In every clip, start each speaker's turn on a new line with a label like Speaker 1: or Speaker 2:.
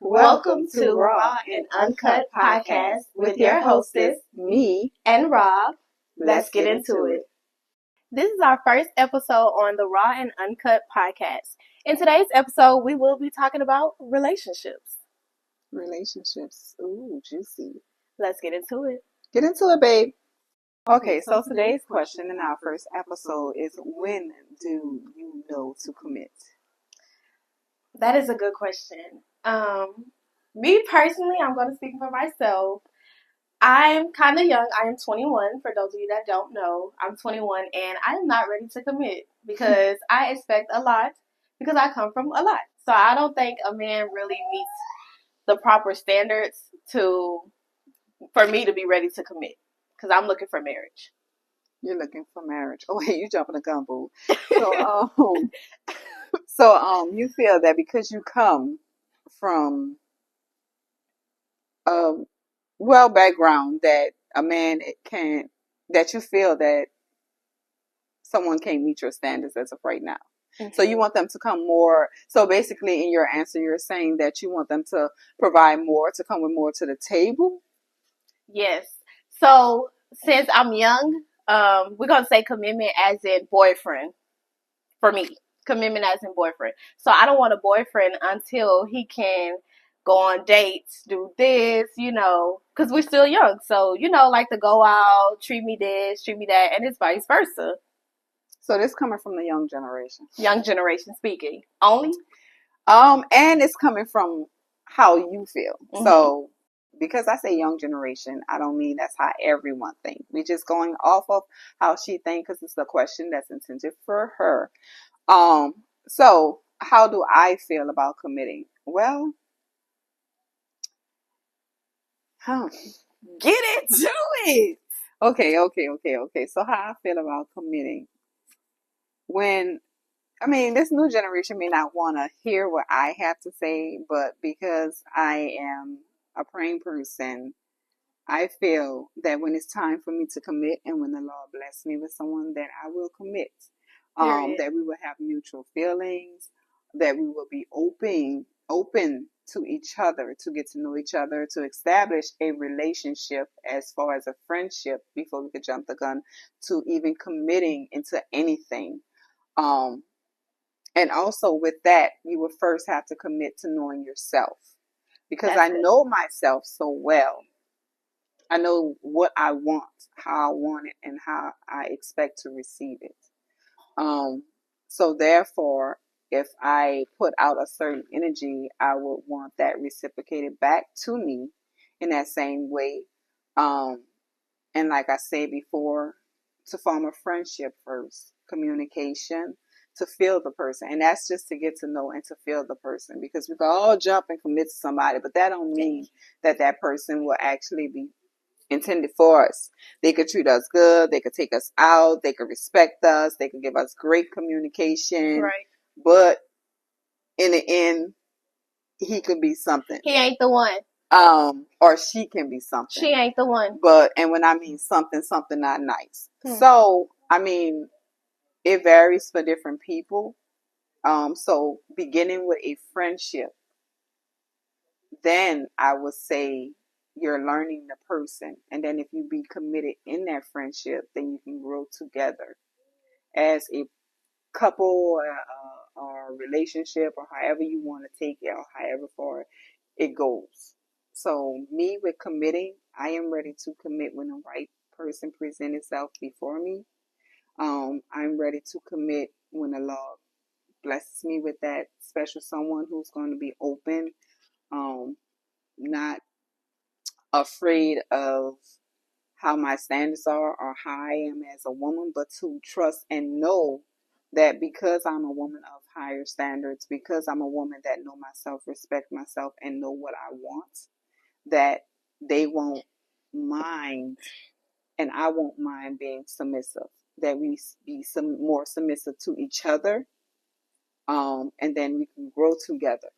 Speaker 1: Welcome to Raw and Uncut podcast with your hostess,
Speaker 2: me,
Speaker 1: and Rob.
Speaker 2: Let's get into it.
Speaker 1: This is our first episode on the Raw and Uncut podcast. In today's episode, we will be talking about relationships.
Speaker 2: Relationships. Ooh, juicy.
Speaker 1: Let's get into it.
Speaker 2: Get into it, babe. Okay, so today's question in our first episode is, when do you know to commit?
Speaker 1: That is a good question. Me personally, I'm going to speak for myself. I'm kind of young. I am 21. For those of you that don't know, I'm 21 and I am not ready to commit because I expect a lot because I come from a lot. So I don't think a man really meets the proper standards for me to be ready to commit because I'm looking for marriage.
Speaker 2: You're looking for marriage. Oh, wait, you jumping the gun, boo. So, you feel that because you come from a background that a man that you feel that someone can't meet your standards as of right now. Mm-hmm. So you want them to come more. So basically in your answer, you're saying that you want them to provide more, to come with more to the table?
Speaker 1: Yes. So since I'm young, we're going to say commitment as in boyfriend for me. Commitment as in boyfriend. So I don't want a boyfriend until he can go on dates, do this, because we're still young. So, like to go out, treat me this, treat me that, and it's vice versa.
Speaker 2: So this coming from the young generation.
Speaker 1: Young generation speaking. Only?
Speaker 2: And it's coming from how you feel. Mm-hmm. So because I say young generation, I don't mean that's how everyone thinks. We're just going off of how she thinks because it's a question that's intended for her. So how do I feel about committing? Well, get into it. Okay. So how I feel about committing. This new generation may not want to hear what I have to say, but because I am a praying person, I feel that when it's time for me to commit and when the Lord bless me with someone, that I will commit. That we will have mutual feelings, that we will be open to each other, to get to know each other, to establish a relationship as far as a friendship before we could jump the gun to even committing into anything. And also with that, you will first have to commit to knowing yourself, because I know myself so well. I know what I want, how I want it, and how I expect to receive it. So therefore, if I put out a certain energy, I would want that reciprocated back to me in that same way. And like I said before, to form a friendship first, communication, to feel the person. And that's just to get to know and to feel the person, because we can all jump and commit to somebody, but that don't mean that person will actually be intended for us. They could treat us good, they could take us out, they could respect us, they could give us great communication.
Speaker 1: Right.
Speaker 2: But in the end, he could be something.
Speaker 1: He ain't the one.
Speaker 2: Or she can be something.
Speaker 1: She ain't the one.
Speaker 2: And when I mean something not nice. So, it varies for different people. So beginning with a friendship, then I would say you're learning the person. And then if you be committed in that friendship, then you can grow together as a couple or relationship, or however you want to take it, or however far it goes. So me with committing, I am ready to commit when the right person presents itself before me. I'm ready to commit when the Lord blesses me with that special someone who's going to be open, not afraid of how my standards are or how I am as a woman, but to trust and know that because I'm a woman of higher standards, because I'm a woman that know myself, respect myself, and know what I want, that they won't mind, and I won't mind being submissive, that we be more submissive to each other, and then we can grow together.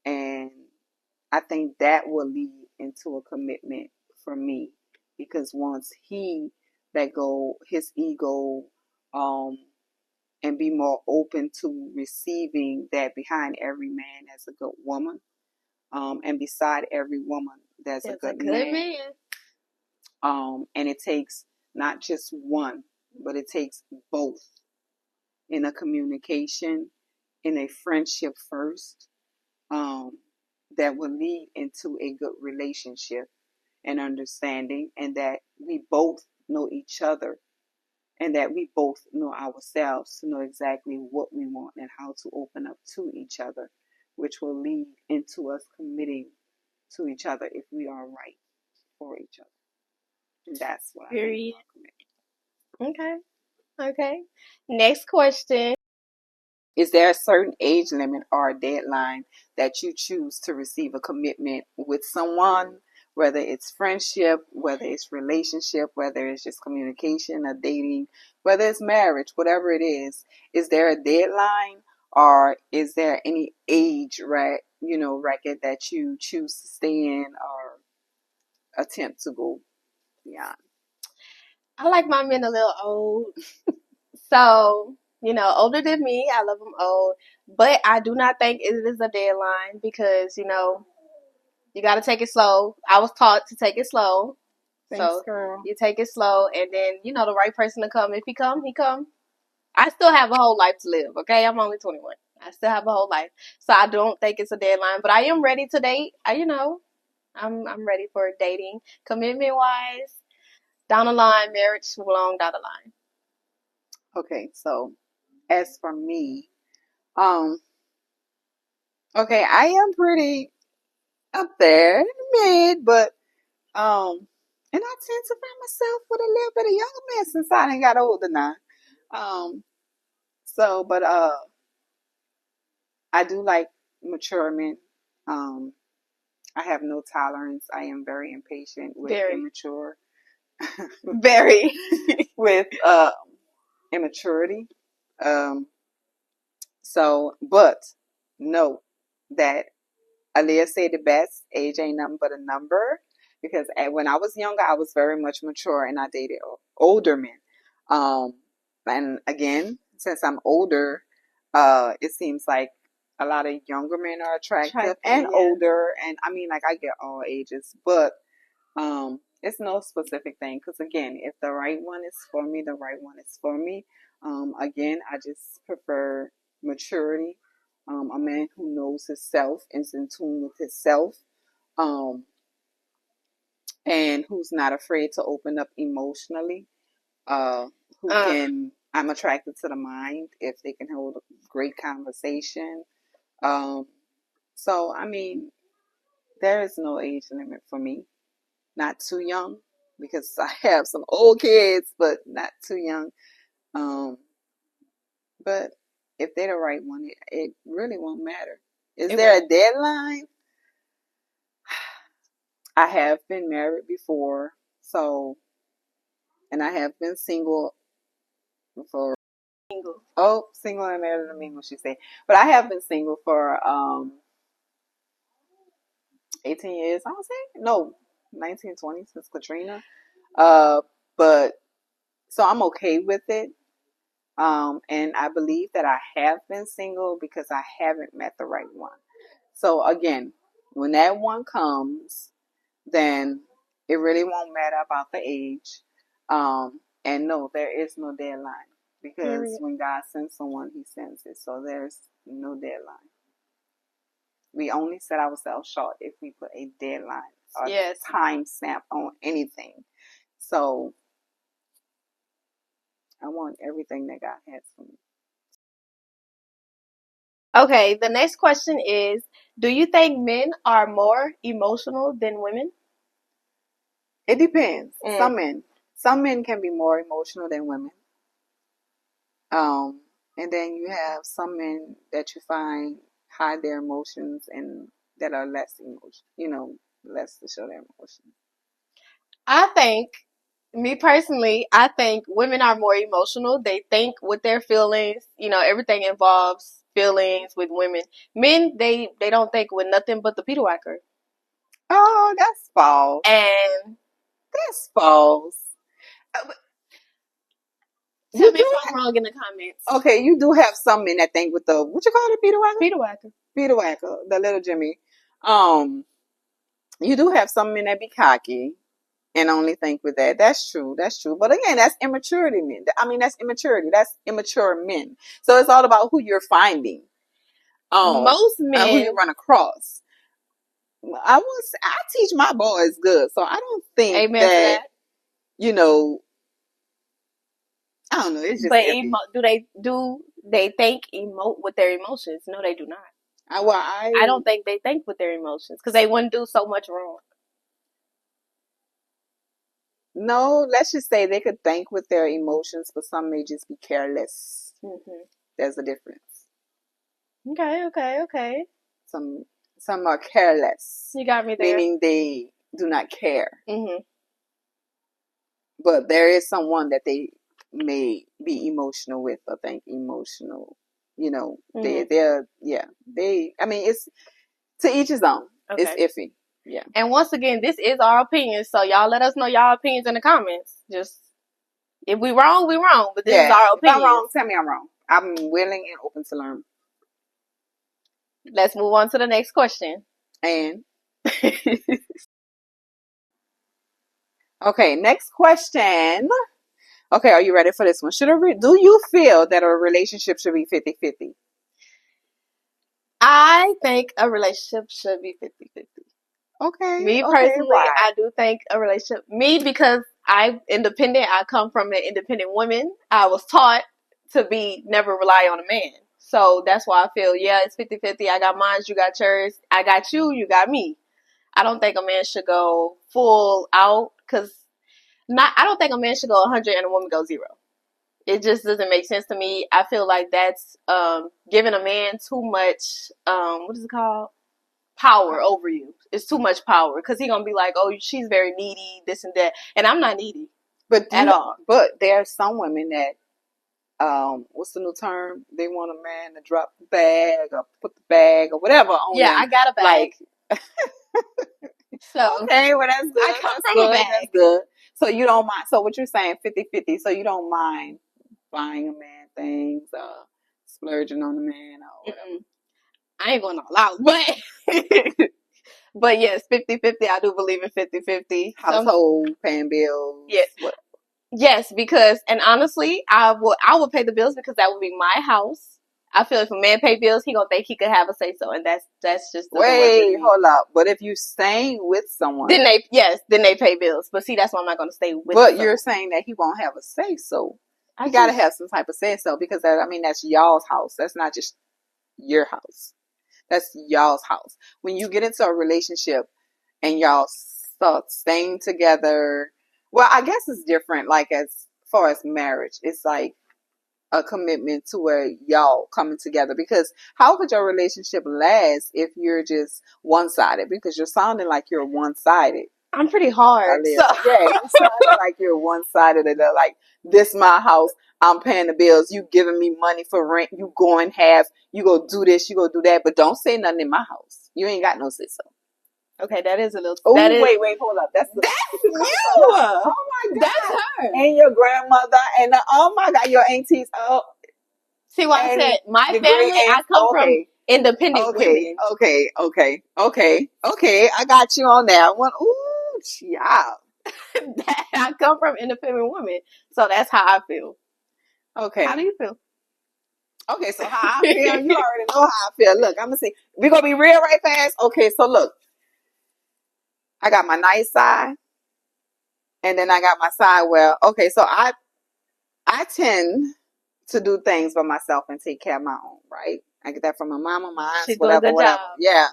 Speaker 2: And I think that will lead into a commitment for me, because once he let go his ego, and be more open to receiving that behind every man as a good woman, And beside every woman, there's a good man. And it takes not just one, but it takes both in a communication, in a friendship first, that will lead into a good relationship and understanding, and that we both know each other, and that we both know ourselves to know exactly what we want and how to open up to each other, which will lead into us committing to each other if we are right for each other. And that's what I think about
Speaker 1: commitment. Okay. Next question.
Speaker 2: Is there a certain age limit or a deadline that you choose to receive a commitment with someone, whether it's friendship, whether it's relationship, whether it's just communication or dating, whether it's marriage, whatever it is? Is there a deadline, or is there any age record that you choose to stay in or attempt to go beyond?
Speaker 1: I like my men a little old. So, older than me. I love them old. But I do not think it is a deadline because, you got to take it slow. I was taught to take it slow.
Speaker 2: Thanks, girl.
Speaker 1: You take it slow, and then, the right person to come. If he come, he come. I still have a whole life to live, okay? I'm only 21. I still have a whole life. So I don't think it's a deadline. But I am ready to date. I'm ready for dating. Commitment-wise, down the line, marriage long down the line.
Speaker 2: Okay, so as for me, okay, I am pretty up there in the mid, but and I tend to find myself with a little bit of younger men since I done got older now. But I do like mature men. I have no tolerance. I am very impatient with immature.
Speaker 1: Very.
Speaker 2: With immaturity. But know that Aaliyah said the best, age ain't nothing but a number. Because when I was younger, I was very much mature and I dated older men. And again, since I'm older, it seems like a lot of younger men are attractive and older. And I mean, like, I get all ages, but it's no specific thing. Because again, if the right one is for me, the right one is for me. Again, I just prefer maturity. A man who knows himself, is in tune with himself, and who's not afraid to open up emotionally. I'm attracted to the mind if they can hold a great conversation. So, I mean, there is no age limit for me. Not too young, because I have some old kids, but not too young. But if they're the right one, it really won't matter. Is there a deadline? I have been married before, and I have been single for single and married, I mean what she said. But I have been single for 18 years, I would say. No, 19, 20 since Katrina. But so I'm okay with it. And I believe that I have been single because I haven't met the right one. So again, when that one comes, then it really won't matter about the age. And no, there is no deadline, because when God sends someone, he sends it. So there's no deadline. We only set ourselves short if we put a deadline or time stamp on anything. So I want everything that God has for me.
Speaker 1: Okay, the next question is, do you think men are more emotional than women?
Speaker 2: It depends. Some men can be more emotional than women. And then you have some men that you find hide their emotions and that are less emotional, less to show their emotions.
Speaker 1: I think, me personally, I think women are more emotional. They think with their feelings. Everything involves feelings with women. Men, they don't think with nothing but the Peter Whacker.
Speaker 2: Oh, that's false.
Speaker 1: And
Speaker 2: that's false.
Speaker 1: Tell me if I'm wrong in the comments.
Speaker 2: Okay, you do have some men that think with the, what you call it, Peter Whacker?
Speaker 1: Peter Whacker.
Speaker 2: Peter Whacker, the little Jimmy. You do have some men that be cocky and only think with that. That's true. That's true. But again, that's immaturity men. I mean, that's immaturity. That's immature men. So it's all about who you're finding.
Speaker 1: Most men,
Speaker 2: who you run across. I teach my boys good, so I don't think
Speaker 1: amen that.
Speaker 2: You know, I don't know. It's just.
Speaker 1: But do they think with their emotions? No, they do not. I don't think they think with their emotions because they wouldn't do so much wrong.
Speaker 2: No, let's just say they could think with their emotions, but some may just be careless. Mm-hmm. There's a difference.
Speaker 1: Okay.
Speaker 2: Some are careless.
Speaker 1: You got me there.
Speaker 2: Meaning they do not care.
Speaker 1: Mm-hmm.
Speaker 2: But there is someone that they may be emotional with or think emotional. You know, mm-hmm. I mean, it's to each his own. Okay. It's iffy. Yeah.
Speaker 1: And once again, this is our opinion, so y'all let us know y'all opinions in the comments. Just if we wrong, we wrong. But this is our opinion.
Speaker 2: If I'm wrong, tell me I'm wrong. I'm willing and open to learn.
Speaker 1: Let's move on to the next question.
Speaker 2: And okay, next question. Okay, are you ready for this one? Do you feel that a relationship should be 50-50?
Speaker 1: I think a relationship should be 50-50.
Speaker 2: Okay.
Speaker 1: Me personally, I do think a relationship. Me, because I'm independent. I come from an independent woman. I was taught to be never rely on a man. So that's why I feel, it's 50-50. I got mine, you got yours. I got you, you got me. I don't think a man should go full out because I don't think a man should go 100 and a woman go 0. It just doesn't make sense to me. I feel like that's giving a man too much, what is it called? Power over you. It's too much power because he's gonna be like, oh, she's very needy, this and that, and I'm not needy, at all.
Speaker 2: But there are some women that, what's the new term? They want a man to drop the bag or put the bag or whatever on them.
Speaker 1: I got a bag. So
Speaker 2: okay, well that's good. I come from a bag. That's good. So you don't mind. So what you're saying, 50-50. So you don't mind buying a man things, splurging on the man or whatever. Mm-mm.
Speaker 1: I ain't going all out, but but yes, 50-50. I do believe in 50-50.
Speaker 2: Household, paying bills.
Speaker 1: Yes. Yes, because, and honestly, I would pay the bills because that would be my house. I feel if a man pay bills, he gonna think he could have a say so, and that's just
Speaker 2: wait, hold up. But if you staying with someone,
Speaker 1: then they pay bills. But see, that's why I'm not gonna stay with.
Speaker 2: But someone. You're saying that he won't have a say so. You gotta have some type of say so because that's y'all's house. That's not just your house. That's y'all's house. When you get into a relationship and y'all start staying together, well, I guess it's different. Like as far as marriage, it's like a commitment to where y'all coming together. Because how could your relationship last if you're just one-sided? Because you're sounding like you're one-sided.
Speaker 1: I'm pretty hard. So.
Speaker 2: Yeah, you sounding like you're one-sided. And like, this my house. I'm paying the bills. You giving me money for rent. You going half. You go do this. You go do that. But don't say nothing in my house. You ain't got no say so.
Speaker 1: Okay, that is a little.
Speaker 2: Oh, wait, hold up. That's you. Oh my God, that's her. And your grandmother and oh my God, your aunties. Oh,
Speaker 1: see what I said? My family. I come from independent women.
Speaker 2: Okay. I got you on that one. Ooh, yeah.
Speaker 1: I come from independent women, so that's how I feel.
Speaker 2: Okay.
Speaker 1: How do you feel?
Speaker 2: Okay, so how I feel, you already know how I feel. Look, I'm gonna see. We're gonna be real right fast. Okay, so look. I got my nice side, and then I got my side where, okay, so I tend to do things by myself and take care of my own, right? I get that from my mama, my aunts,
Speaker 1: she's
Speaker 2: whatever.
Speaker 1: Job.
Speaker 2: Yeah.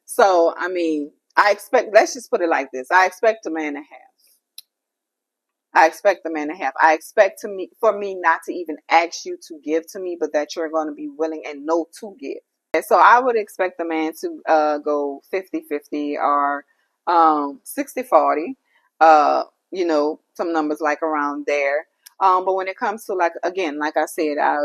Speaker 2: So, let's just put it like this. I expect a man to have. I expect for me not to even ask you to give to me, but that you're going to be willing and know to give. And so I would expect the man to go 50-50 or 60-40, some numbers like around there. But when it comes to like I said, I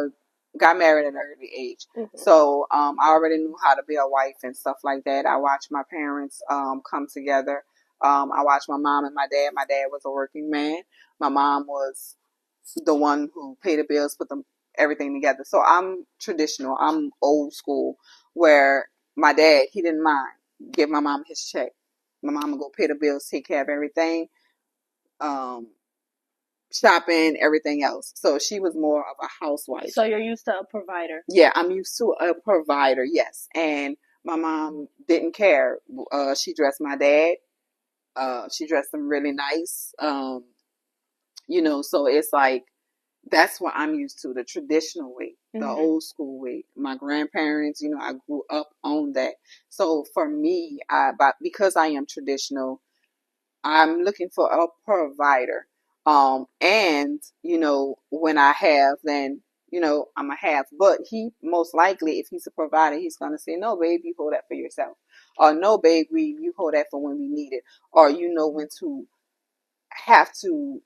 Speaker 2: got married at an early age. Mm-hmm. So I already knew how to be a wife and stuff like that. I watched my parents come together. I watched my mom and my dad. My dad was a working man. My mom was the one who paid the bills, put everything together. So I'm traditional. I'm old school, where my dad, he didn't mind. give my mom his check. My mom would go pay the bills, take care of everything, shopping, everything else. So she was more of a housewife.
Speaker 1: So you're used to a provider.
Speaker 2: Yeah, I'm used to a provider, yes. And my mom didn't care. She dressed my dad. She dressed him really nice. So it's like, that's what I'm used to, the traditional way, the old school way. My grandparents, I grew up on that. So for me, because I am traditional, I'm looking for a provider. And when I have, then I'm a have. But he most likely, if he's a provider, he's gonna say, "No, babe, you hold that for yourself," or "No, babe, you hold that for when we need it," or when to have to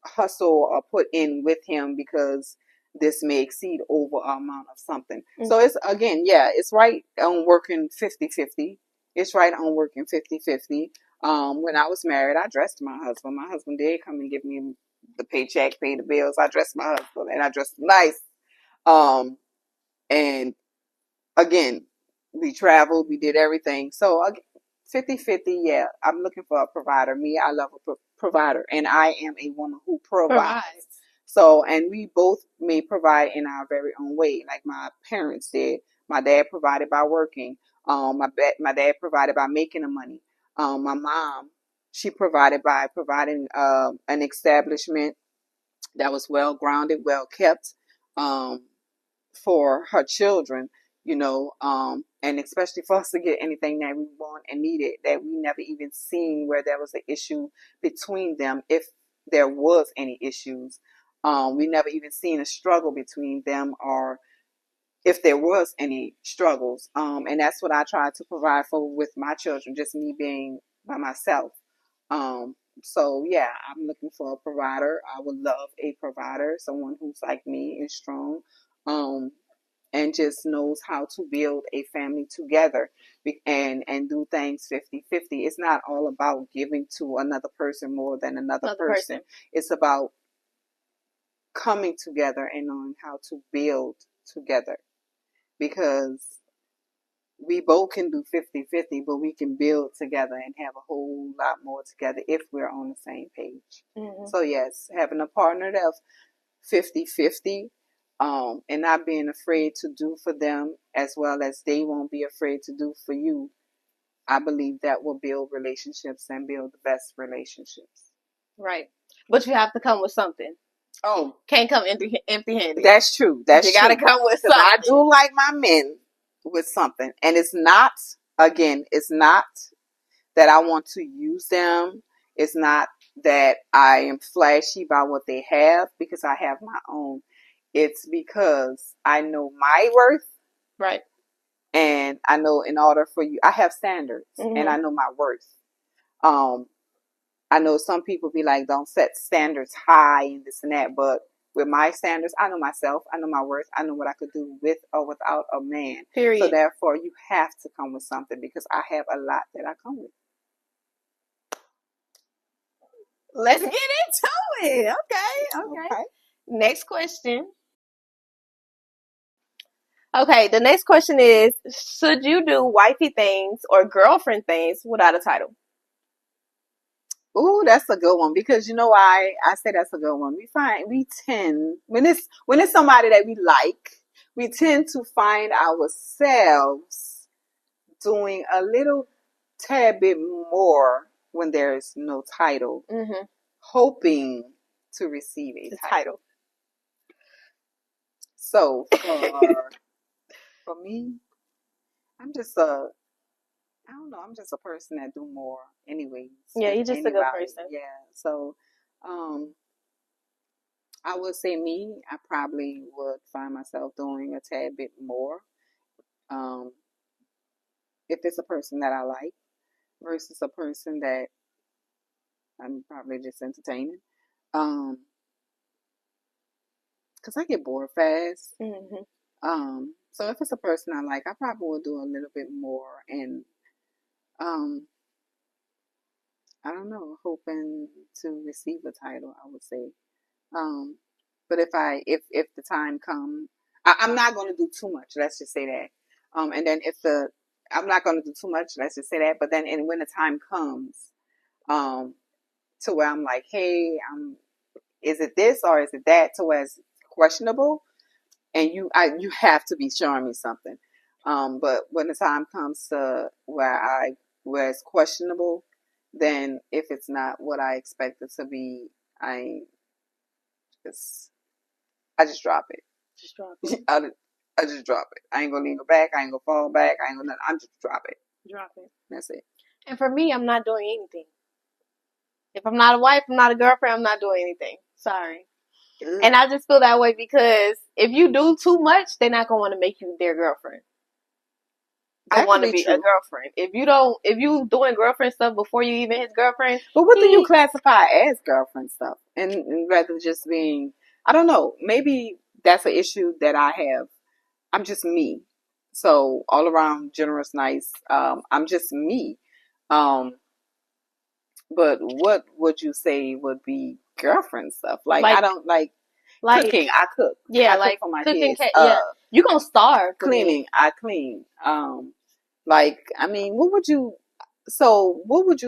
Speaker 2: hustle or put in with him because this may exceed over an amount of something. So it's, again, yeah, it's right on working 50-50. It's right on working 50-50. When I was married, I dressed my husband. My husband did come and give me the paycheck, pay the bills. I dressed my husband, and I dressed him nice. And again, we traveled, we did everything. So 50-50, yeah, I'm looking for a provider. Me, I love a provider, and I am a woman who provides. So, and we both may provide in our very own way, like my parents did. My dad provided by working. My dad provided by making the money. My mom, she provided by providing an establishment that was well grounded, well kept, for her children, and especially for us to get anything that we want and needed that we never even seen where there was an issue between them, if there was any issues. We never even seen a struggle between them, or if there was any struggles. And that's what I try to provide for with my children, just me being by myself. So yeah, I'm looking for a provider. I would love a provider, someone who's like me and strong, and just knows how to build a family together, and do things 50-50. It's not all about giving to another person more than another person. It's about coming together and knowing how to build together, because we both can do 50-50, but we can build together and have a whole lot more together if we're on the same page. So yes, having a partner that's 50-50, and not being afraid to do for them as well as they won't be afraid to do for you, I believe that will build relationships and build the best relationships.
Speaker 1: Right. But you have to come with something.
Speaker 2: Oh,
Speaker 1: can't come empty-handed.
Speaker 2: That's true. You
Speaker 1: gotta come with something.
Speaker 2: I do like my men with something, and it's not that I want to use them. It's not that I am flashy by what they have, because I have my own. It's because I know my worth.
Speaker 1: Right.
Speaker 2: And I know, in order for you, I have standards, and I know my worth. I know some people be like, don't set standards high and this and that, but with my standards, I know myself, I know my worth, I know what I could do with or without a man.
Speaker 1: Period.
Speaker 2: So therefore, you have to come with something, because I have a lot that I come with.
Speaker 1: Let's get into it. Okay. Next question. Okay, the next question is, should you do wifey things or girlfriend things without a title?
Speaker 2: Ooh, that's a good one, because you know why I say that's a good one. We tend, when it's somebody that we like, we tend to find ourselves doing a little tad bit more when there's no title, hoping to receive a title. So for me, I don't know, I'm just a person that do more anyways.
Speaker 1: Yeah, you're just a good person.
Speaker 2: Yeah. So I would say I probably would find myself doing a tad bit more. If it's a person that I like versus a person that I'm probably just entertaining. Because I get bored fast. So if it's a person I like, I probably will do a little bit more, and I don't know, hoping to receive a title, I would say. But if the time comes, I'm not going to do too much. Let's just say that. And then I'm not going to do too much. Let's just say that. But then, and when the time comes, to where I'm like, hey, is it this or is it that? To where it's questionable, and you have to be showing me something. But when the time comes to where it's questionable, then if it's not what I expect it to be, just I just drop it.
Speaker 1: Just drop it.
Speaker 2: I just drop it. I ain't gonna lean back. I ain't gonna fall back. I ain't gonna. I'm just drop it.
Speaker 1: Drop it.
Speaker 2: That's it.
Speaker 1: And for me, I'm not doing anything. If I'm not a wife, I'm not a girlfriend, I'm not doing anything. Sorry. And I just feel that way because if you do too much, they're not gonna want to make you their girlfriend. They want to be a girlfriend. If you doing girlfriend stuff before you even his girlfriend.
Speaker 2: But what do you classify as girlfriend stuff? And rather just being, I don't know, maybe that's an issue that I have. I'm just me. So all around generous, nice. I'm just me. But what would you say would be girlfriend stuff? Like I don't like cooking. I cook.
Speaker 1: Yeah,
Speaker 2: I
Speaker 1: like
Speaker 2: cook for my
Speaker 1: cooking.
Speaker 2: kids.
Speaker 1: Yeah, you gonna starve.
Speaker 2: Cleaning. I clean. Like I mean, what would you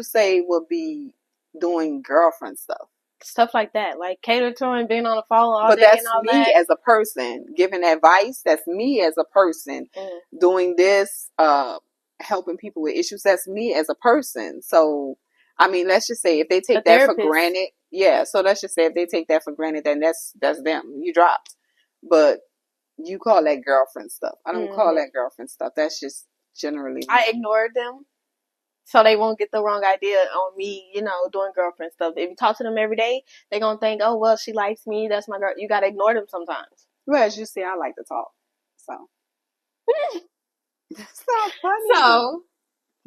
Speaker 2: say would be doing girlfriend stuff?
Speaker 1: Stuff like that, like cater to and being on the phone all
Speaker 2: but
Speaker 1: day
Speaker 2: that's
Speaker 1: and all
Speaker 2: me
Speaker 1: that.
Speaker 2: As a person giving advice. That's me as a person doing this, helping people with issues. That's me as a person. So I mean, let's just say if they take that for granted, so let's just say if they take that for granted, then that's them. You dropped. But you call that girlfriend stuff. I don't call that girlfriend stuff. That's just generally me.
Speaker 1: I ignored them so they won't get the wrong idea on me, doing girlfriend stuff. If you talk to them every day, they're going to think, oh, well, she likes me. That's my girl. You got to ignore them sometimes.
Speaker 2: Well, as you see, I like to talk. So. That's so funny.
Speaker 1: So,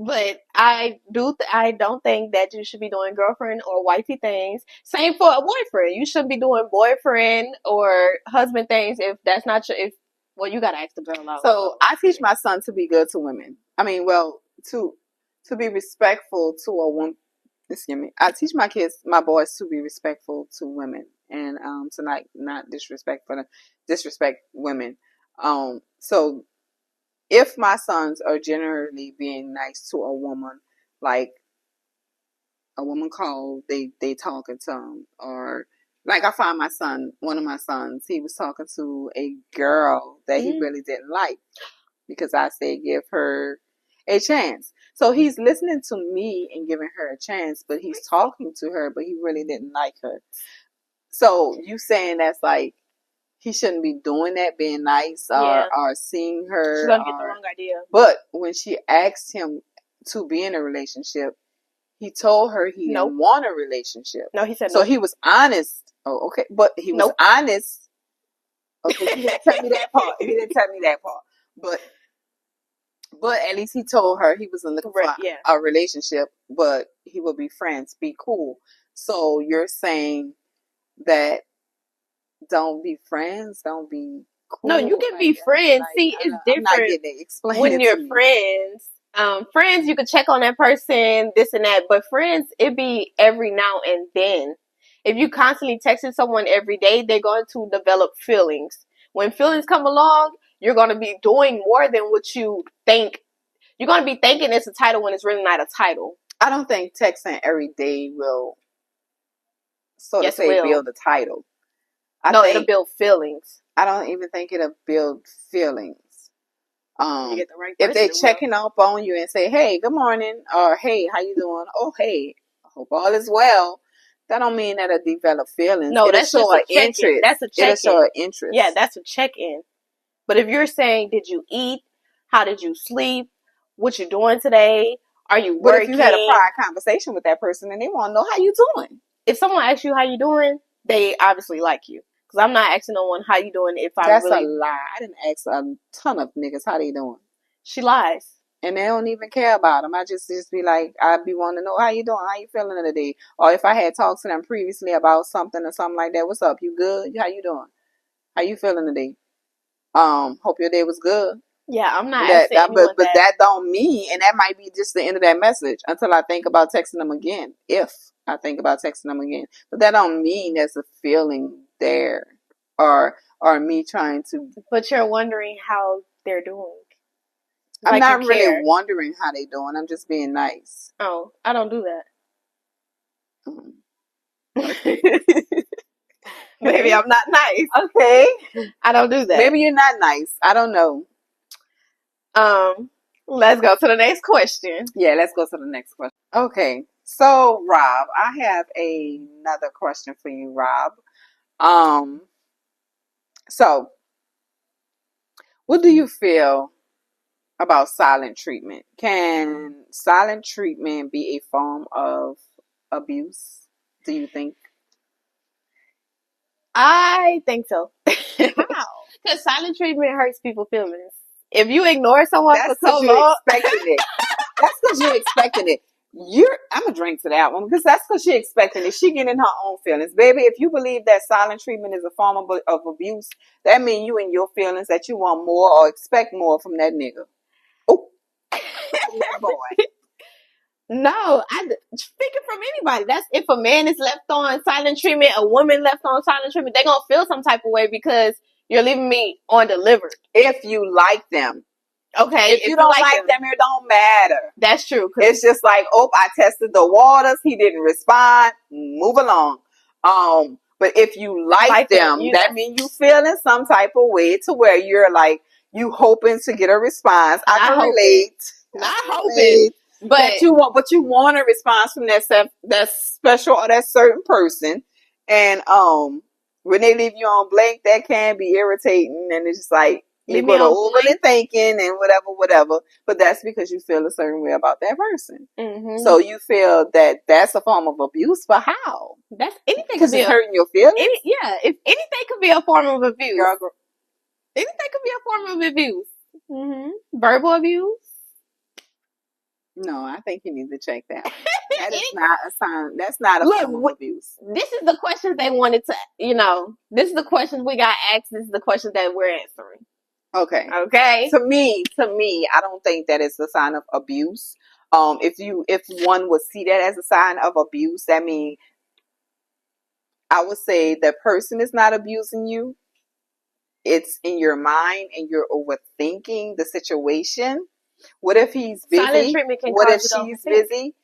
Speaker 1: but I don't think that you should be doing girlfriend or wifey things. Same for a boyfriend. You shouldn't be doing boyfriend or husband things if that's not well, you got to ask the girl out.
Speaker 2: So I teach my son to be good to women. I mean, well, to be respectful to a woman. Excuse me. I teach my boys to be respectful to women and to not disrespect women. So if my sons are generally being nice to a woman, like a woman called, they talking to them, or like I find one of my sons, he was talking to a girl that he really didn't like because I said give her a chance. So he's listening to me and giving her a chance, but he's talking to her, but he really didn't like her. So you saying that's like he shouldn't be doing that, being nice or seeing her.
Speaker 1: She's gonna get the wrong idea.
Speaker 2: But when she asked him to be in a relationship, he told her he didn't want a relationship.
Speaker 1: No, he said
Speaker 2: so. He was honest. Oh, okay. But he was honest. Okay, he didn't tell me that part. But at least he told her he wasn't looking for a relationship, but he would be friends, be cool. So you're saying that don't be friends, don't be cool.
Speaker 1: No, you can be friends. Like, see, it's different. I'm not getting it. Explain when you're friends. Friends, you can check on that person, this and that. But friends, it be every now and then. If you constantly texting someone every day, they're going to develop feelings. When feelings come along, you're going to be doing more than what you think. You're going to be thinking it's a title when it's really not a title.
Speaker 2: I don't think texting every day will, to say, build a title.
Speaker 1: It'll build feelings.
Speaker 2: I don't even think it'll build feelings. You get the right person, if they checking up on you and say, hey, good morning, or hey, how you doing? Oh, hey, I hope all is well. That don't mean that'll develop feelings.
Speaker 1: No, that's just an interest. That's a check-in.
Speaker 2: It'll show an interest.
Speaker 1: Yeah, that's a check-in. But if you're saying, did you eat? How did you sleep? What you doing today? Are you working?
Speaker 2: But if you had a prior conversation with that person and they want to know how you doing.
Speaker 1: If someone asks you how you doing, they obviously like you. Because I'm not asking no one how you doing if
Speaker 2: That's a lie. I didn't ask a ton of niggas how they doing.
Speaker 1: She lies.
Speaker 2: And they don't even care about them. I just be like, I'd be wanting to know how you doing, how you feeling today. Or if I had talked to them previously about something or something like that, what's up? You good? How you doing? How you feeling today? Hope your day was good.
Speaker 1: Yeah, I'm not asking anyone
Speaker 2: but that don't mean, and that might be just the end of that message until I think about texting them again. If I think about texting them again. But that don't mean there's a feeling there. Or me trying to.
Speaker 1: But you're wondering how they're doing.
Speaker 2: I'm
Speaker 1: like
Speaker 2: not
Speaker 1: you
Speaker 2: really
Speaker 1: care.
Speaker 2: wondering how they doing. I'm just being nice.
Speaker 1: Oh, I don't do that. Maybe I'm not nice.
Speaker 2: Okay.
Speaker 1: I don't do that.
Speaker 2: Maybe you're not nice. I don't know.
Speaker 1: Let's go to the next question.
Speaker 2: Yeah, let's go to the next question. Okay. So, Rob, I have another question for you, Rob. So what do you feel about silent treatment? Can silent treatment be a form of abuse? Do you think?
Speaker 1: I think so.
Speaker 2: How?
Speaker 1: Because silent treatment hurts people's feelings. If you ignore someone
Speaker 2: That's
Speaker 1: for so
Speaker 2: because you
Speaker 1: long,
Speaker 2: expected it. That's because you expected it. I'm gonna drink to that one because that's because she expecting it. She getting her own feelings, baby. If you believe that silent treatment is a form of abuse, that means you and your feelings that you want more or expect more from that nigga. Oh, from that boy.
Speaker 1: no, speaking from anybody. That's if a man is left on silent treatment, a woman left on silent treatment, they're gonna feel some type of way because you're leaving me undelivered.
Speaker 2: If you like them.
Speaker 1: Okay.
Speaker 2: If you don't like them, it don't matter.
Speaker 1: That's true.
Speaker 2: It's just like, oh, I tested the waters. He didn't respond. Move along. But if you like them, that means you feeling some type of way to where you're like, you hoping to get a response. I can relate.
Speaker 1: Not hoping.
Speaker 2: But you want a response from that special or that certain person. And when they leave you on blank, that can be irritating, and it's just like you're going to overly thinking and whatever. But that's because you feel a certain way about that person. Mm-hmm. So you feel that that's a form of abuse, but how?
Speaker 1: That's anything
Speaker 2: because it's hurting your feelings.
Speaker 1: If anything could be a form of abuse, anything could be a form of abuse. Mm-hmm. Verbal abuse.
Speaker 2: No, I think you need to check that. That is not a sign. That's not a form of abuse.
Speaker 1: This is the questions they wanted to, this is the questions we got asked. This is the questions that we're answering.
Speaker 2: Okay. To me, I don't think that it's a sign of abuse. If one would see that as a sign of abuse, that means I would say the person is not abusing you. It's in your mind and you're overthinking the situation. What if he's busy?
Speaker 1: Silent treatment can
Speaker 2: what if
Speaker 1: she's
Speaker 2: busy?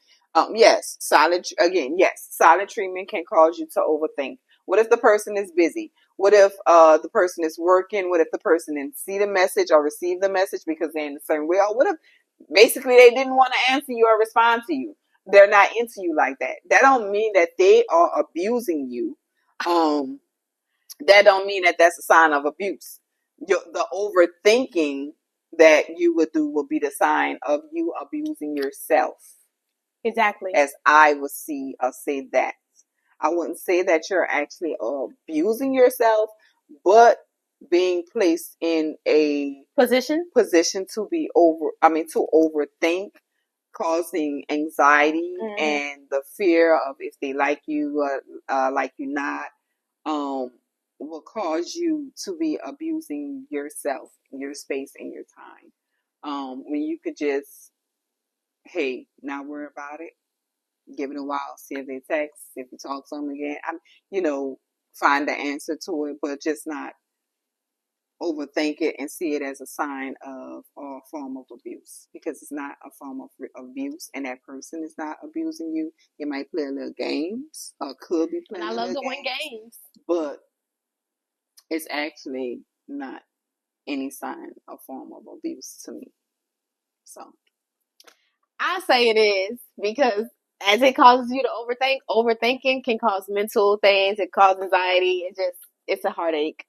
Speaker 2: Yes, silent treatment can cause you to overthink. What if the person is busy? What if the person is working? What if the person didn't see the message or receive the message because they're in a certain way? Or what if basically they didn't want to answer you or respond to you? They're not into you like that. That don't mean that they are abusing you. That don't mean that that's a sign of abuse. The overthinking that you would do will be the sign of you abusing yourself.
Speaker 1: Exactly.
Speaker 2: As I would say that. I wouldn't say that you're actually abusing yourself, but being placed in a position to overthink, causing anxiety and the fear of if they like you or like you not, will cause you to be abusing yourself, your space, and your time. When you could just, hey, not worry about it. Give it a while, see if they text, if you talk to them again. Find the answer to it, but just not overthink it and see it as a sign of or a form of abuse, because it's not a form of abuse, and that person is not abusing you. You might play a little games or could be playing.
Speaker 1: And I love to win games,
Speaker 2: but it's actually not any sign of form of abuse to me. So
Speaker 1: I say it is, because as it causes you to overthink, overthinking can cause mental things. It causes anxiety. It's a heartache.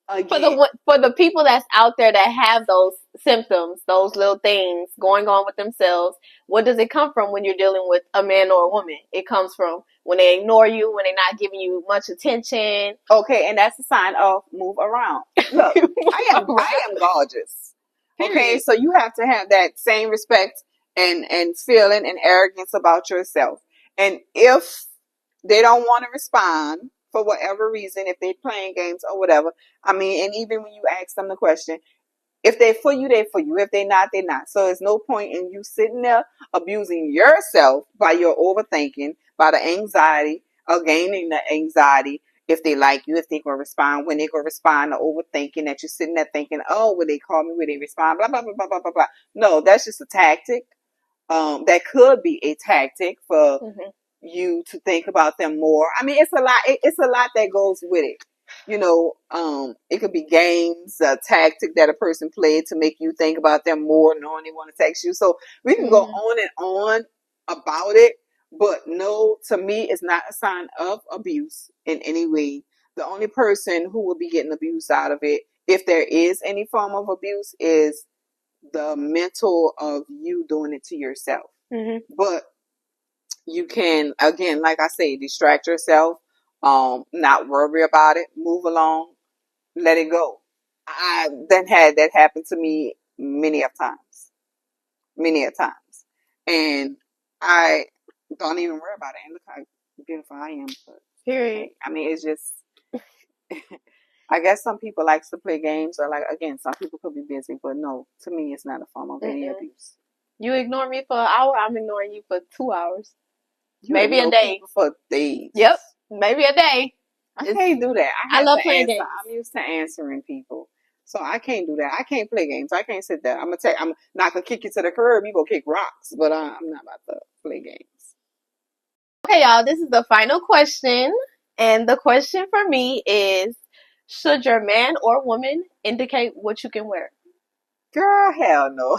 Speaker 1: Again. For the people that's out there that have those symptoms, those little things going on with themselves, what does it come from when you're dealing with a man or a woman? It comes from when they ignore you, when they're not giving you much attention.
Speaker 2: Okay, and that's a sign of move around. Look, I am gorgeous. Period. Okay, so you have to have that same respect and feeling and arrogance about yourself. And if they don't want to respond for whatever reason, if they're playing games or whatever, and even when you ask them the question, if they're for you, they're for you. If they're not, they're not. So there's no point in you sitting there abusing yourself by your overthinking, by the anxiety, or gaining the anxiety, if they like you, if they gonna respond, when they gonna respond, to overthinking that you're sitting there thinking, oh, will they call me, will they respond, blah blah blah blah blah blah blah. No, that's just a tactic. That could be a tactic for you to think about them more. I mean, it's a lot. It's a lot that goes with it. You know, it could be games, a tactic that a person played to make you think about them more, knowing they want to text you. So we can go on and on about it, but no, to me, it's not a sign of abuse in any way. The only person who will be getting abuse out of it, if there is any form of abuse, is the mental of you doing it to yourself. But you can, again, like I say, distract yourself, not worry about it, move along, let it go. I then had that happen to me many a times, and I don't even worry about it. And look how beautiful I am. But
Speaker 1: period.
Speaker 2: I mean, it's just. I guess some people likes to play games, or like, again, some people could be busy, but no, to me, it's not a form of any abuse.
Speaker 1: You ignore me for an hour, I'm ignoring you for 2 hours.
Speaker 2: You
Speaker 1: maybe a day.
Speaker 2: For days.
Speaker 1: Yep, maybe a day.
Speaker 2: I can't do that.
Speaker 1: I love playing games.
Speaker 2: I'm used to answering people, so I can't do that. I can't play games. I can't sit there. I'm not gonna kick you to the curb. You gonna kick rocks, but I'm not about to play games.
Speaker 1: Okay, y'all. This is the final question, and the question for me is: should your man or woman indicate what you can wear?
Speaker 2: Girl, hell no.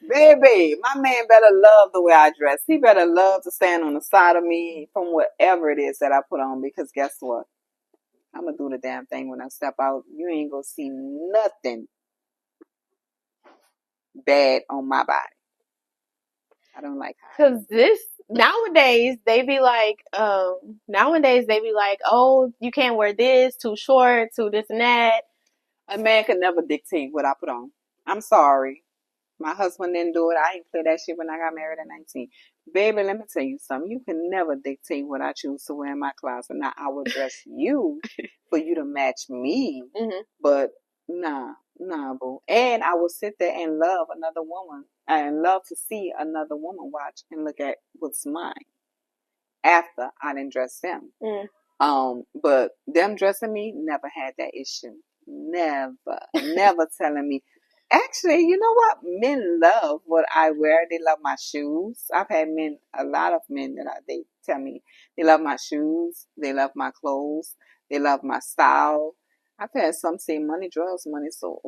Speaker 2: Baby, my man better love the way I dress. He better love to stand on the side of me from whatever it is that I put on, because guess what? I'm going to do the damn thing when I step out. You ain't going to see nothing bad on my body. I don't like
Speaker 1: how. Because nowadays they be like, oh, you can't wear this, too short, too this and that.
Speaker 2: A man can never dictate what I put on. I'm sorry. My husband didn't do it. I ain't play that shit when I got married at 19. Baby, let me tell you something. You can never dictate what I choose to wear in my closet. Now, I will dress you for you to match me. But nah, boo. And I will sit there and love another woman and love to see another woman watch and look at what's mine after I didn't dress them. But them dressing me, never had that issue. Never telling me. Actually, you know what? Men love what I wear. They love my shoes. I've had a lot of men they tell me they love my shoes. They love my clothes. They love my style. I've had some say money draws money. So,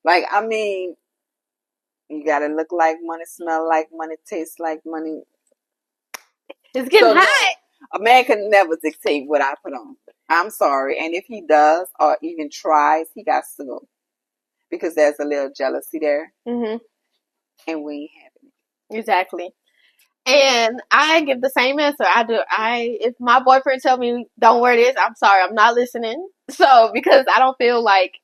Speaker 2: like, I mean, you gotta look like money, smell like money, taste like money.
Speaker 1: It's getting hot.
Speaker 2: A man can never dictate what I put on. I'm sorry. And if he does or even tries, he got to go. Because there's a little jealousy there. And we ain't having it.
Speaker 1: Exactly. And I give the same answer. If my boyfriend tell me don't wear this, I'm sorry, I'm not listening. So, because I don't feel like,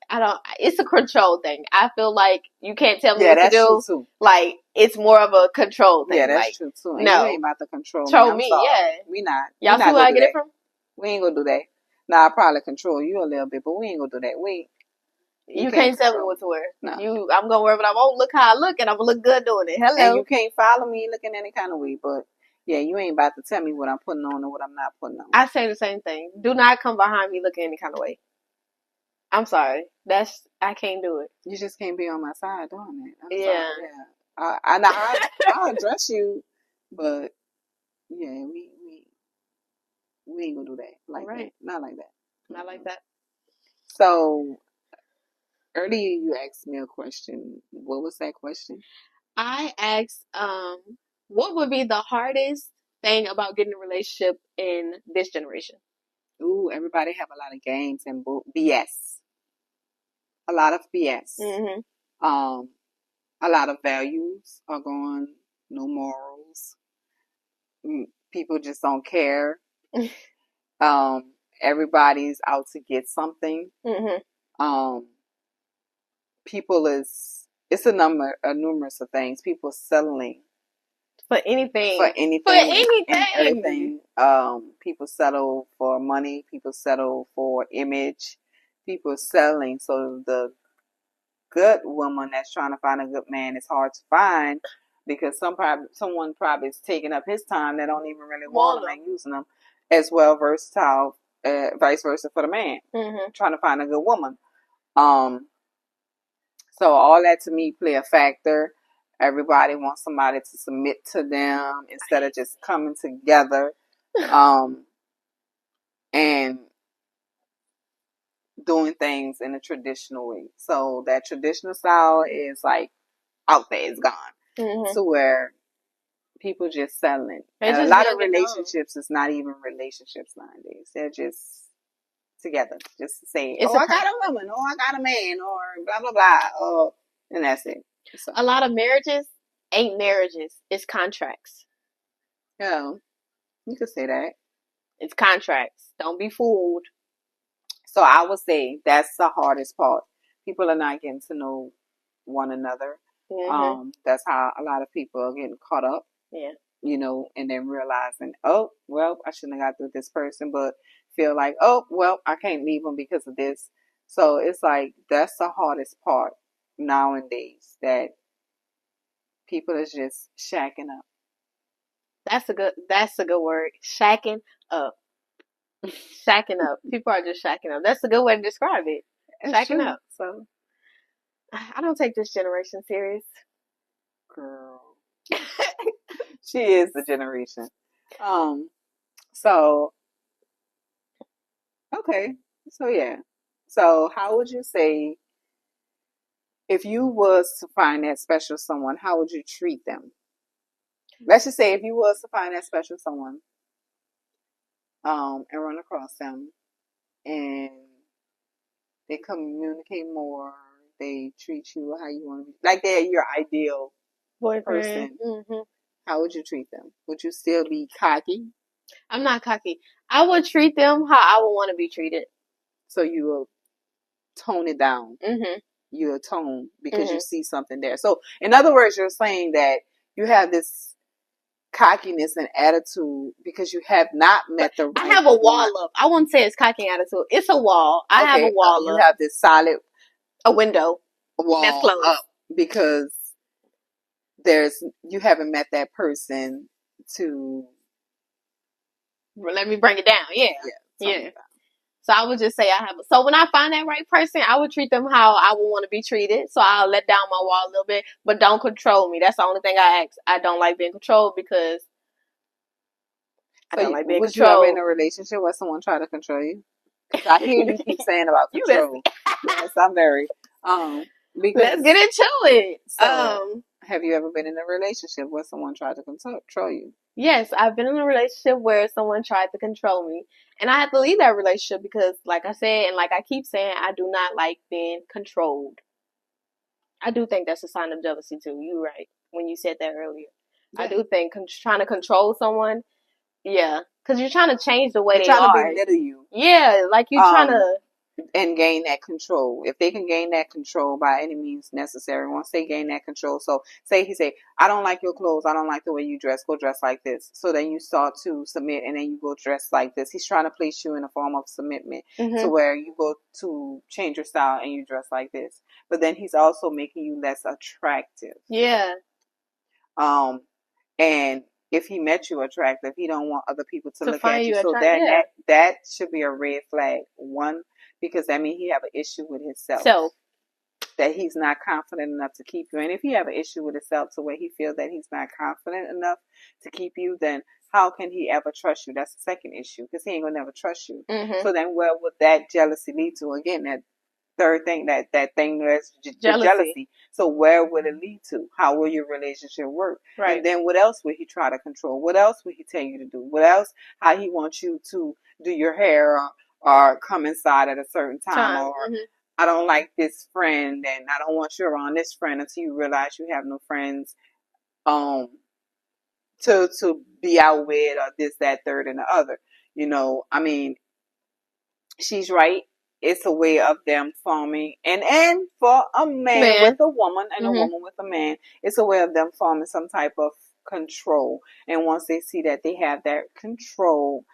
Speaker 1: it's a control thing. I feel like you can't tell me what to do. True too. Like, it's more of a control thing.
Speaker 2: Yeah, that's true too. And
Speaker 1: no.
Speaker 2: You ain't about to control
Speaker 1: me. Yeah.
Speaker 2: We not.
Speaker 1: Y'all see where I get it from?
Speaker 2: We ain't gonna do that. Nah, I probably control you a little bit, but we ain't gonna do that.
Speaker 1: You can't tell me what to wear. No. I'm gonna wear what I want, look how I look, and I'm gonna look good doing it. Hello.
Speaker 2: And you can't follow me looking any kind of way, but yeah, you ain't about to tell me what I'm putting on or what I'm not putting on.
Speaker 1: I say the same thing. Do not come behind me looking any kind of way. I'm sorry. I can't do it.
Speaker 2: You just can't be on my side doing it. I'm sorry. Yeah. I'll address you, but yeah, we ain't gonna do that. Like that. Not like that.
Speaker 1: Not like that.
Speaker 2: So earlier you asked me a question. What was that question?
Speaker 1: I asked, what would be the hardest thing about getting a relationship in this generation?
Speaker 2: Ooh, everybody have a lot of games and BS. A lot of BS. A lot of values are gone. No morals. People just don't care. Everybody's out to get something. It's a numerous of things. People settling
Speaker 1: for anything.
Speaker 2: And everything. People settle for money. People settle for image. People settling. So the good woman that's trying to find a good man is hard to find, because someone probably is taking up his time that don't even really want him and using them. as well versatile, vice versa for the man, trying to find a good woman. So all that to me play a factor. Everybody wants somebody to submit to them instead of just coming together, and doing things in a traditional way. So that traditional style is like out there, it's gone. So where people just settling. And a lot of relationships is not even relationships nowadays. They're just together, just to say, I got a woman, or I got a man, or blah blah blah, and that's it. So,
Speaker 1: a lot of marriages ain't marriages; it's contracts.
Speaker 2: Yeah, you could say that.
Speaker 1: It's contracts. Don't be fooled.
Speaker 2: So I would say that's the hardest part. People are not getting to know one another. That's how a lot of people are getting caught up.
Speaker 1: Yeah.
Speaker 2: You know, and then realizing, oh, well, I shouldn't have got with this person, but feel like, oh, well, I can't leave them because of this. So it's like, that's the hardest part nowadays, that people is just shacking up.
Speaker 1: That's a good word. Shacking up. Shacking up. People are just shacking up. That's a good way to describe it. Shacking up. So I don't take this generation serious.
Speaker 2: Girl. She is the generation. So okay. So yeah. So how would you say, if you was to find that special someone, how would you treat them? Let's just say if you was to find that special someone, and run across them, and they communicate more, they treat you how you want to be, like they're your ideal boyfriend. How would you treat them? Would you still be cocky?
Speaker 1: I'm not cocky. I would treat them how I would want to be treated.
Speaker 2: So you will tone it down. You'll tone because you see something there. So in other words, you're saying that you have this cockiness and attitude because you have not met the right.
Speaker 1: I have a wall up. I wouldn't say it's cocky attitude. It's a wall. I have a wall up.
Speaker 2: You have this solid,
Speaker 1: a window
Speaker 2: wall that's closed up because you haven't met that person to.
Speaker 1: Let me bring it down. Yeah. So I would just say so when I find that right person, I would treat them how I would want to be treated. So I'll let down my wall a little bit, but don't control me. That's the only thing I ask. I don't like being controlled because I don't like being controlled.
Speaker 2: Would you ever in a relationship where someone try to control you? I hear you keep saying about control. Yes, I'm very.
Speaker 1: Let's get into it.
Speaker 2: So, have you ever been in a relationship where someone tried to control you?
Speaker 1: Yes, I've been in a relationship where someone tried to control me. And I had to leave that relationship because, like I said, and like I keep saying, I do not like being controlled. I do think that's a sign of jealousy, too. You're right when you said that earlier. Yeah. I do think trying to control someone, yeah. Because you're trying to change the way they are.
Speaker 2: Trying to belittle you.
Speaker 1: Yeah, like you're trying to.
Speaker 2: And gain that control. If they can gain that control by any means necessary, once they gain that control. So say he say, I don't like your clothes, I don't like the way you dress, go dress like this. So then you start to submit and then you go dress like this. He's trying to place you in a form of submitment to where you go to change your style and you dress like this. But then he's also making you less attractive.
Speaker 1: Yeah.
Speaker 2: And if he met you attractive, he don't want other people to look at you. So that should be a red flag. One, because that means he have an issue with himself. That he's not confident enough to keep you. And if he have an issue with himself to where he feels that he's not confident enough to keep you, then how can he ever trust you? That's the second issue, because he ain't gonna never trust you. So then where would that jealousy lead to? Again, that third thing, that thing that's jealousy. So where would it lead to? How will your relationship work? Right. And then what else would he try to control? What else would he tell you to do? What else? How he wants you to do your hair, or come inside at a certain time, or I don't like this friend and I don't want you around this friend until you realize you have no friends to be out with, or this, that, third, and the other. You know, I mean, she's right. It's a way of them forming, and for a man with a woman and a woman with a man, it's a way of them forming some type of control. And once they see that they have that control,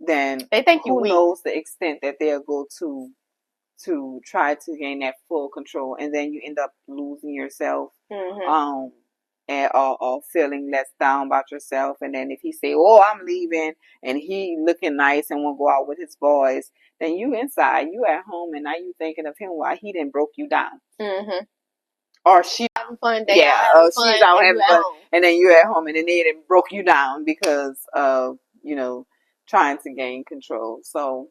Speaker 2: then
Speaker 1: they think
Speaker 2: who knows the extent that they'll go to try to gain that full control, and then you end up losing yourself. and or feeling less down about yourself. And then if he say, "Oh, I'm leaving," and he looking nice and want to go out with his boys, then you inside, you at home, and now you thinking of him why he didn't broke you down.
Speaker 1: Mm-hmm.
Speaker 2: Or she
Speaker 1: having fun,
Speaker 2: she's out having fun, and then you're at home, and then they didn't broke you down because of trying to gain control. So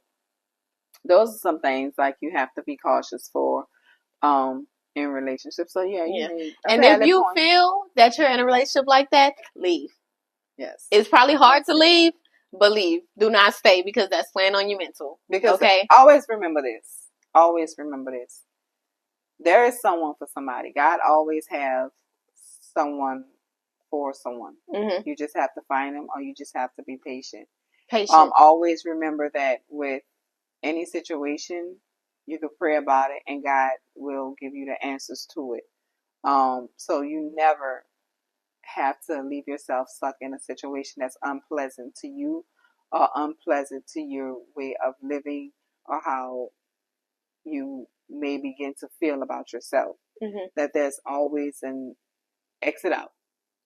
Speaker 2: those are some things like you have to be cautious for in relationships. So yeah, you made a
Speaker 1: and if
Speaker 2: valid
Speaker 1: you
Speaker 2: point.
Speaker 1: feel that you're in a relationship like that, leave.
Speaker 2: Yes,
Speaker 1: it's probably hard to leave, but leave. Do not stay, because that's playing on your mental.
Speaker 2: Because
Speaker 1: okay,
Speaker 2: always remember this. Always remember this. There is someone for somebody. God always have someone for someone.
Speaker 1: Mm-hmm.
Speaker 2: You just have to find them, or you just have to be patient.
Speaker 1: Patient.
Speaker 2: Always remember that with any situation, you can pray about it, and God will give you the answers to it. So you never have to leave yourself stuck in a situation that's unpleasant to you, or unpleasant to your way of living, or how you may begin to feel about yourself.
Speaker 1: Mm-hmm.
Speaker 2: That there's always an exit out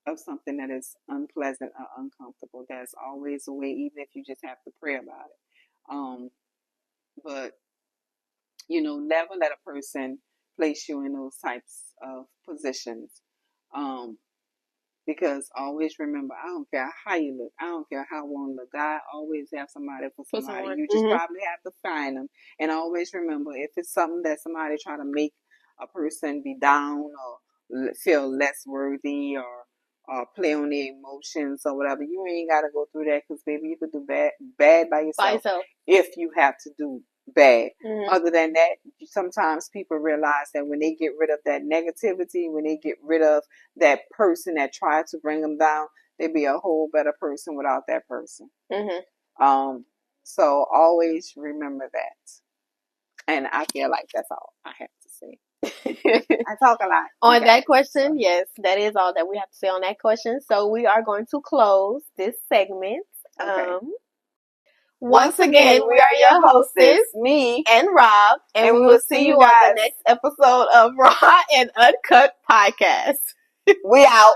Speaker 2: of something that is unpleasant or uncomfortable. There's always a way, even if you just have to pray about it. But never let a person place you in those types of positions. Because always remember, I don't care how you look, I don't care how one look, God always have somebody for somebody. You just probably have to find them. And always remember, if it's something that somebody try to make a person be down or feel less worthy, or play on their emotions or whatever, you ain't got to go through that, because baby, you could do bad by yourself if you have to do bad. Mm-hmm. Other than that, sometimes people realize that when they get rid of that negativity, when they get rid of that person that tried to bring them down, they'd be a whole better person without that person. Mm-hmm. So always remember that. And I feel like that's all I have to say. I talk a lot
Speaker 1: on that question. So. Yes, that is all that we have to say on that question. So we are going to close this segment. Okay. Once again, we are your hostess, me and Rob, and we will see you on the next episode of Raw and Uncut Podcast.
Speaker 2: We out.